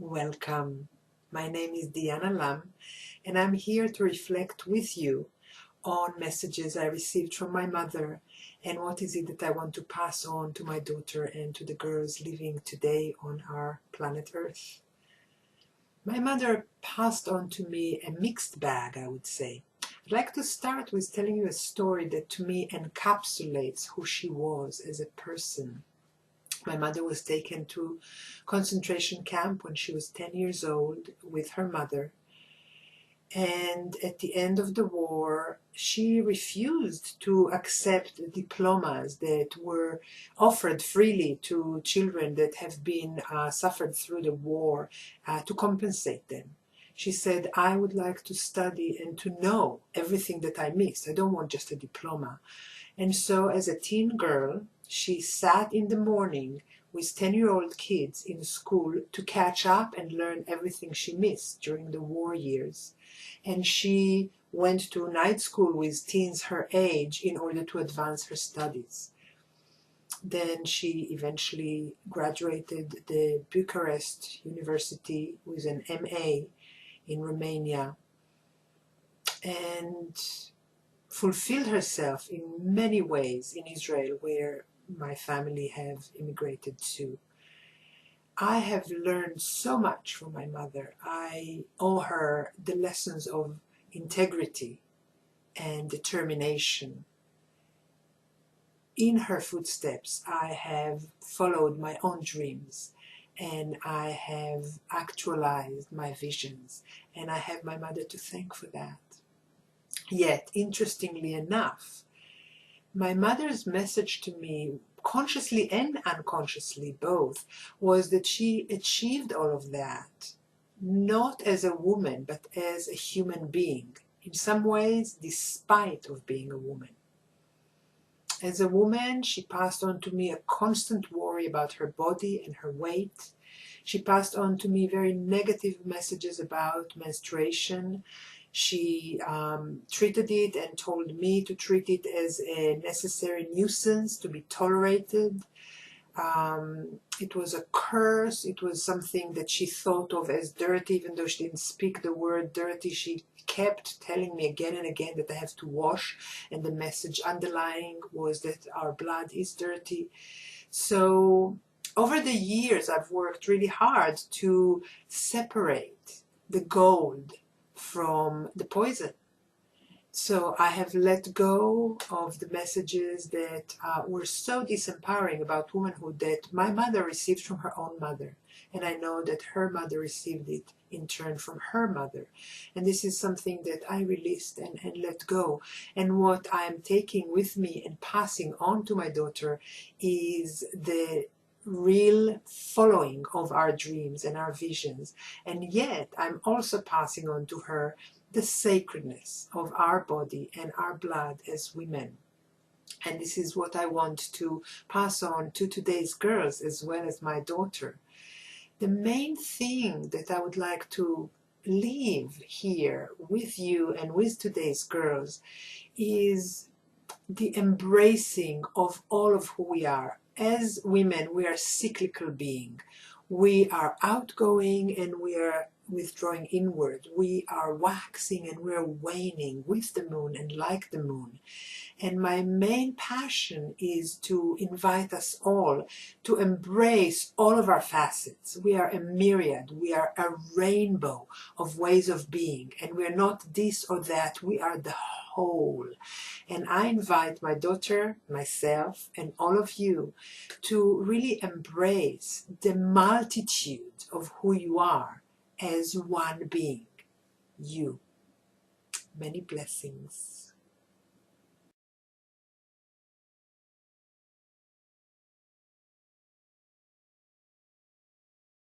Welcome. My name is DeAnna, and I'm here to reflect with you on messages I received from my mother and what is it that I want to pass on to my daughter and to the girls living today on our planet Earth. My mother passed on to me a mixed bag, I would say. I'd like to start with telling you a story that to me encapsulates who she was as a person. My mother was taken to concentration camp when she was 10 years old with her mother. And at the end of the war, she refused to accept diplomas that were offered freely to children that have been suffered through the war to compensate them. She said, I would like to study and to know everything that I missed. I don't want just a diploma. And so as a teen girl, she sat in the morning with 10-year-old kids in school to catch up and learn everything she missed during the war years. And she went to night school with teens her age in order to advance her studies. Then she eventually graduated the Bucharest University with an MA in Romania and fulfilled herself in many ways in Israel, where my family have immigrated to. I have learned so much from my mother. I owe her the lessons of integrity and determination. In her footsteps, I have followed my own dreams and I have actualized my visions, and I have my mother to thank for that. Yet, interestingly enough, my mother's message to me, consciously and unconsciously both, was that she achieved all of that, not as a woman, but as a human being, in some ways despite of being a woman. As a woman, she passed on to me a constant worry about her body and her weight. She passed on to me very negative messages about menstruation. She treated it and told me to treat it as a necessary nuisance to be tolerated. It was a curse. It was something that she thought of as dirty, even though she didn't speak the word dirty. She kept telling me again and again that I have to wash, and the message underlying was that our blood is dirty. So over the years, I've worked really hard to separate the gold from the poison. So I have let go of the messages that were so disempowering about womanhood that my mother received from her own mother. And I know that her mother received it in turn from her mother. And this is something that I released and let go. And what I am taking with me and passing on to my daughter is the real following of our dreams and our visions. And yet I'm also passing on to her the sacredness of our body and our blood as women. And this is what I want to pass on to today's girls as well as my daughter. The main thing that I would like to leave here with you and with today's girls is the embracing of all of who we are. As women, we are cyclical beings. We are outgoing and we are withdrawing inward. We are waxing and we are waning with the moon and like the moon. And my main passion is to invite us all to embrace all of our facets. We are a myriad. We are a rainbow of ways of being. And we are not this or that. We are the whole. And I invite my daughter, myself, and all of you to really embrace the multitude of who you are as one being, you. Many blessings.